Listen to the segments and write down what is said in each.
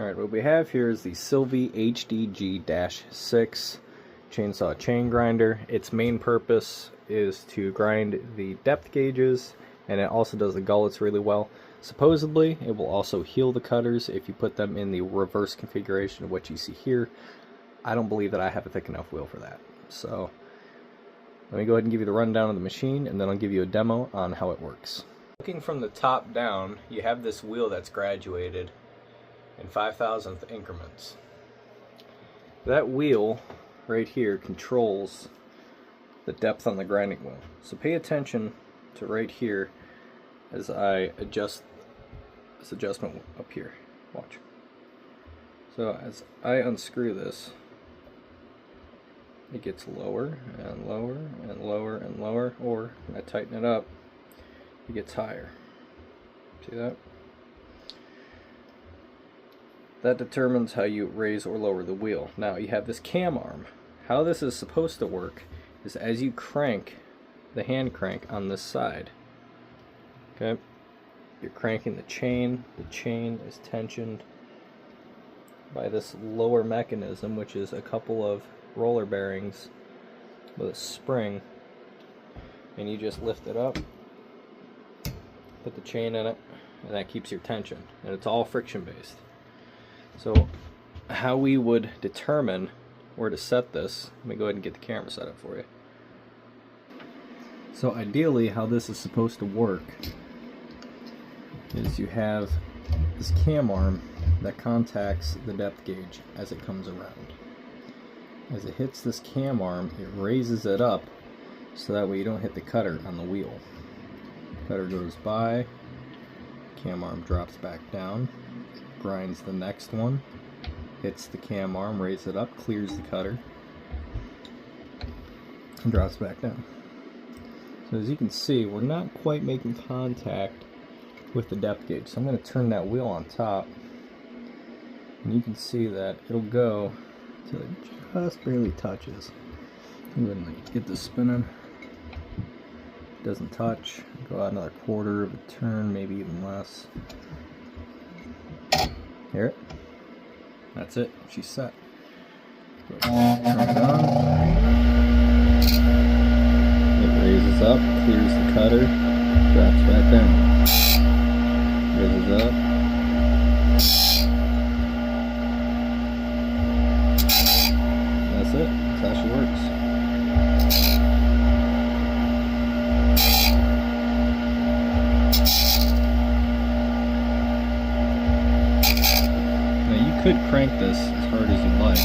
Alright, what we have here is the SILVEY HDG-6 chainsaw chain grinder. Its main purpose is to grind the depth gauges, and it also does the gullets really well. Supposedly, it will also heal the cutters if you put them in the reverse configuration of what you see here. I don't believe that I have a thick enough wheel for that. So, let me go ahead and give you the rundown of the machine, and then I'll give you a demo on how it works. Looking from the top down, you have this wheel that's graduated in 5,000th increments. That wheel right here controls the depth on the grinding wheel. So pay attention to right here as I adjust this adjustment up here. Watch. So as I unscrew this, it gets lower and lower and lower and lower, or when I tighten it up, it gets higher. See that? That determines how you raise or lower the wheel. Now you have this cam arm. How this is supposed to work is as you crank the hand crank on this side, okay, you're cranking the chain is tensioned by this lower mechanism, which is a couple of roller bearings with a spring, and you just lift it up, put the chain in it, and that keeps your tension, and it's all friction based. So how we would determine where to set this, let me go ahead and get the camera set up for you. So ideally how this is supposed to work is you have this cam arm that contacts the depth gauge as it comes around. As it hits this cam arm, it raises it up so that way you don't hit the cutter on the wheel. Cutter goes by, cam arm drops back down, grinds the next one, hits the cam arm, raises it up, clears the cutter, and drops back down. So as you can see, we're not quite making contact with the depth gauge. So I'm going to turn that wheel on top, and you can see that it'll go till it just barely touches. I'm going to get this spinning. It doesn't touch. Go out another quarter of a turn, maybe even less. Hear it? That's it. She's set. Turn it on. It raises up, clears the cutter, drops back down. Raises up. That's it. That's how she works. Could crank this as hard as you'd like,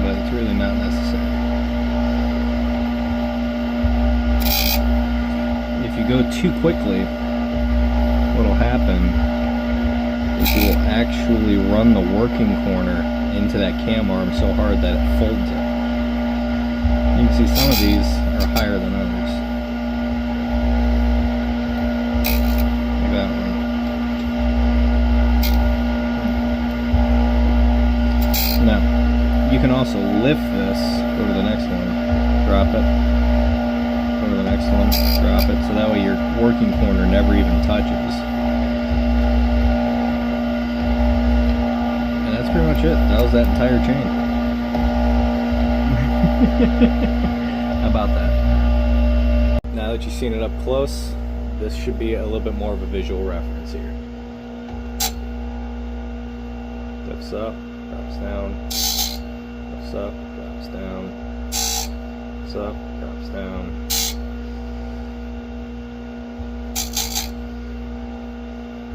but it's really not necessary. If you go too quickly, what will happen is you will actually run the working corner into that cam arm so hard that it folds it. You can see some of these are higher than others. Like that one. Now, you can also lift this, go to the next one, drop it, go to the next one, drop it, so that way your working corner never even touches. And that's pretty much it. That was that entire chain. How about that? Now that you've seen it up close, this should be a little bit more of a visual reference here. Lifts up. Drops down, lifts up, drops down, lifts up, drops down.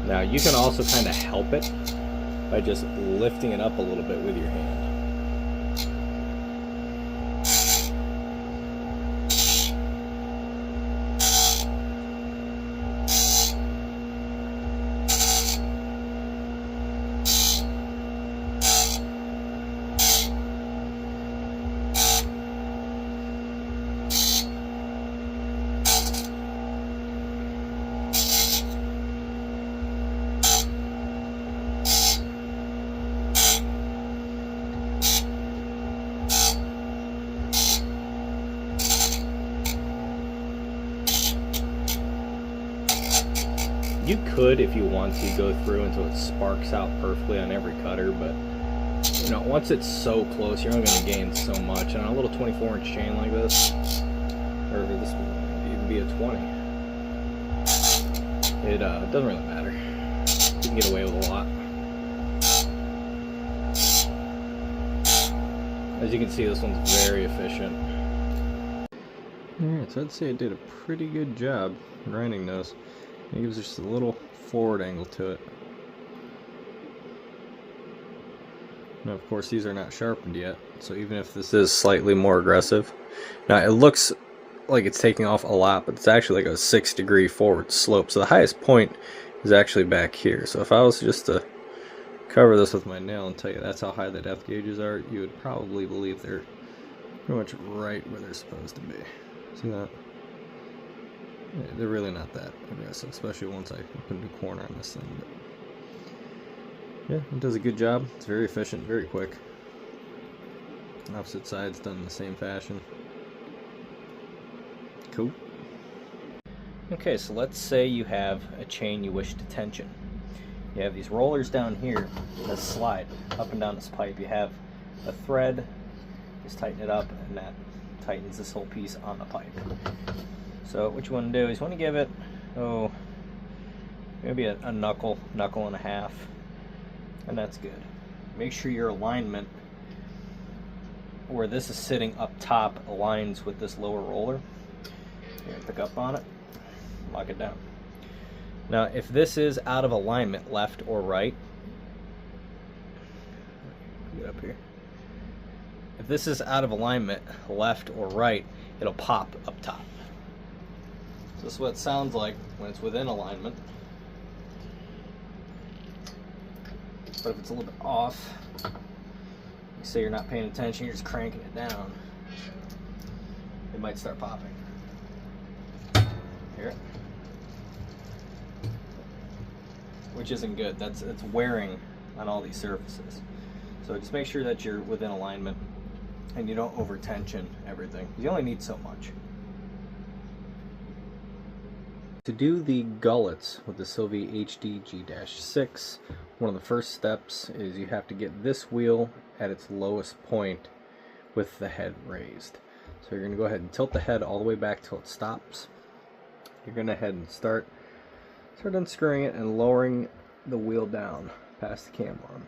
Now you can also kind of help it by just lifting it up a little bit with your hand. You could, if you want to, go through until it sparks out perfectly on every cutter, but you know, once it's so close, you're only going to gain so much. And on a little 24-inch chain like this, or this would even be a 20, it doesn't really matter. You can get away with a lot. As you can see, this one's very efficient. Alright, so I'd say it did a pretty good job grinding those. It gives just a little forward angle to it. Now, of course, these are not sharpened yet, so even if this is slightly more aggressive, now it looks like it's taking off a lot, but it's actually like a 6-degree forward slope. So the highest point is actually back here. So if I was just to cover this with my nail and tell you that's how high the depth gauges are, you would probably believe they're pretty much right where they're supposed to be. See that? Yeah, they're really not that aggressive, especially once I put a new corner on this thing. But yeah, it does a good job. It's very efficient, very quick. Opposite side's done in the same fashion. Cool. Okay, so let's say you have a chain you wish to tension. You have these rollers down here that slide up and down this pipe. You have a thread, just tighten it up, and that tightens this whole piece on the pipe. So what you want to do is you want to give it, maybe a knuckle and a half, and that's good. Make sure your alignment, where this is sitting up top, aligns with this lower roller. You're going to pick up on it, lock it down. Now, if this is out of alignment, left or right, get up here. If this is out of alignment, left or right, it'll pop up top. So this is what it sounds like when it's within alignment. But if it's a little bit off, you say you're not paying attention, you're just cranking it down, it might start popping. Hear it? Which isn't good. It's wearing on all these surfaces. So just make sure that you're within alignment and you don't over tension everything. You only need so much. To do the gullets with the SILVEY HDG-6, one of the first steps is you have to get this wheel at its lowest point with the head raised. So you're going to go ahead and tilt the head all the way back till it stops. You're going to head and start unscrewing it and lowering the wheel down past the cam arm.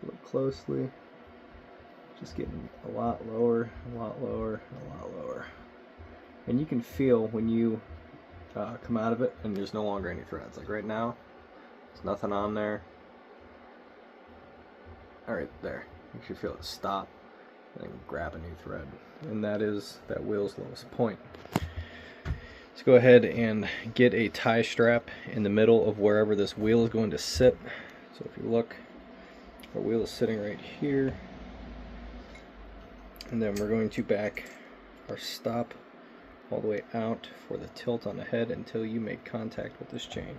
Look closely. Just getting a lot lower, a lot lower, a lot lower. And you can feel when you come out of it and there's no longer any threads. Like right now, there's nothing on there. Alright, there. You should feel it stop and then grab a new thread. And that is that wheel's lowest point. Let's go ahead and get a tie strap in the middle of wherever this wheel is going to sit. So if you look, our wheel is sitting right here. And then we're going to back our stop all the way out for the tilt on the head until you make contact with this chain.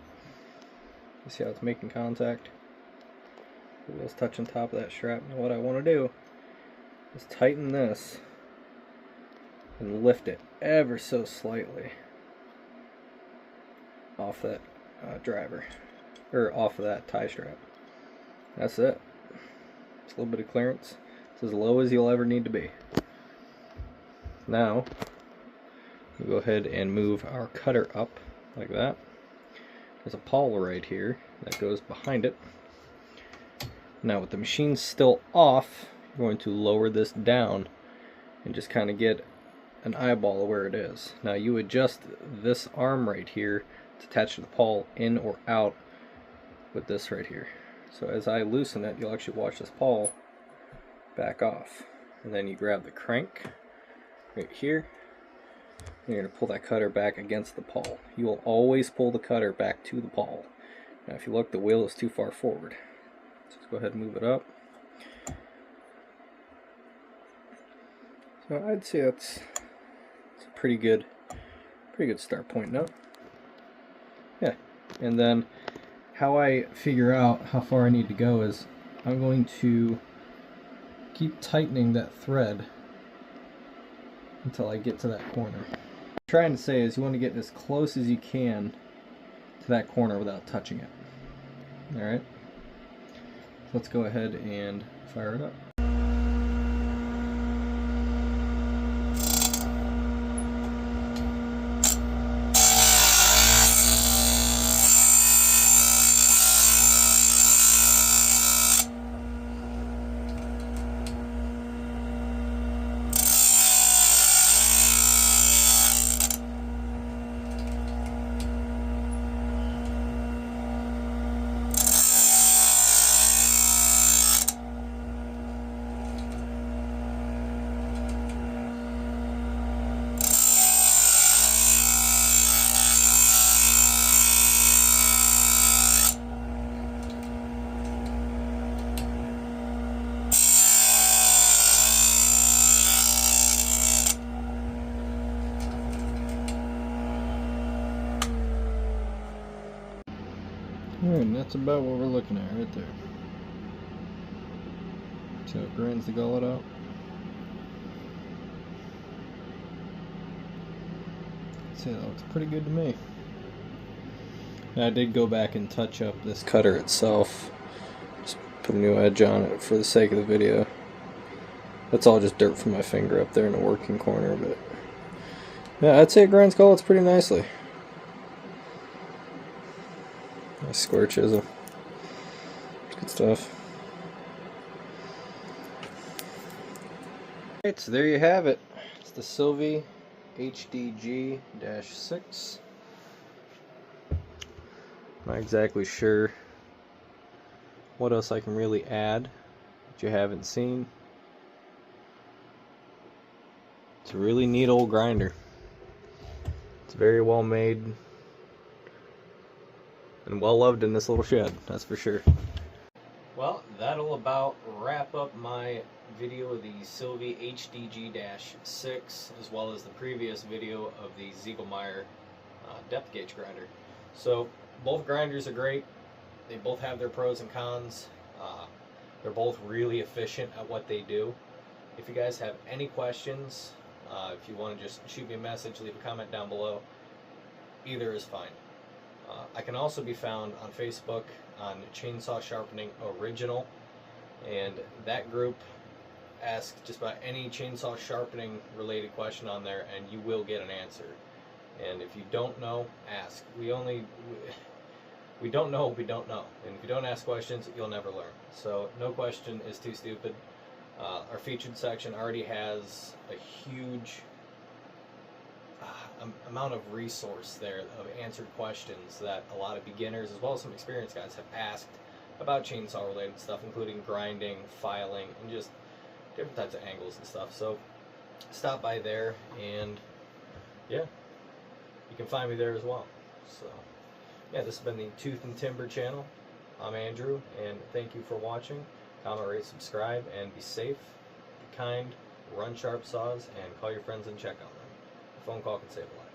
You see how it's making contact? The wheel's touching top of that strap. Now what I want to do is tighten this and lift it ever so slightly off that driver, or off of that tie strap. That's it. It's a little bit of clearance. It's as low as you'll ever need to be. Now, we'll go ahead and move our cutter up like that. There's a pawl right here that goes behind it. Now with the machine still off, you're going to lower this down and just kind of get an eyeball of where it is. Now you adjust this arm right here to attach the pawl in or out with this right here. So as I loosen it, you'll actually watch this pawl back off. And then you grab the crank right here. And you're going to pull that cutter back against the pawl. You will always pull the cutter back to the pawl. Now if you look, the wheel is too far forward. So let's go ahead and move it up. So I'd say it's a pretty good start point now. Yeah, and then how I figure out how far I need to go is I'm going to keep tightening that thread until I get to that corner. What I'm trying to say is you want to get as close as you can to that corner without touching it. Alright, so let's go ahead and fire it up. Alright, and that's about what we're looking at right there. So it grinds the gullet out. I'd say that looks pretty good to me. And I did go back and touch up this cutter itself. Just put a new edge on it for the sake of the video. That's all just dirt from my finger up there in the working corner, but yeah, I'd say it grinds gullets pretty nicely. Nice square chisel. Good stuff. Alright, so there you have it. It's the SILVEY HDG-6. Not exactly sure what else I can really add that you haven't seen. It's a really neat old grinder. It's very well made and well loved in this little shed, that's for sure. Well, that'll about wrap up my video of the SILVEY HDG-6 as well as the previous video of the Ziegelmeyer depth gauge grinder. So both grinders are great. They both have their pros and cons. They're both really efficient at what they do. If you guys have any questions, if you want to just shoot me a message, leave a comment down below. Either is fine. I can also be found on Facebook on Chainsaw Sharpening Original, and that group asks just about any chainsaw sharpening related question on there and you will get an answer. And if you don't know, ask. We don't know, we don't know. And if you don't ask questions, you'll never learn. So no question is too stupid. Our featured section already has a huge amount of resource there of answered questions that a lot of beginners as well as some experienced guys have asked about chainsaw related stuff, including grinding, filing, and just different types of angles and stuff. So stop by there and yeah, you can find me there as well. So yeah, this has been the Tooth and Timber channel. I'm Andrew, and thank you for watching. Comment, rate, subscribe, and be safe, be kind, run sharp saws, and call your friends and check on them. A phone call can save a life.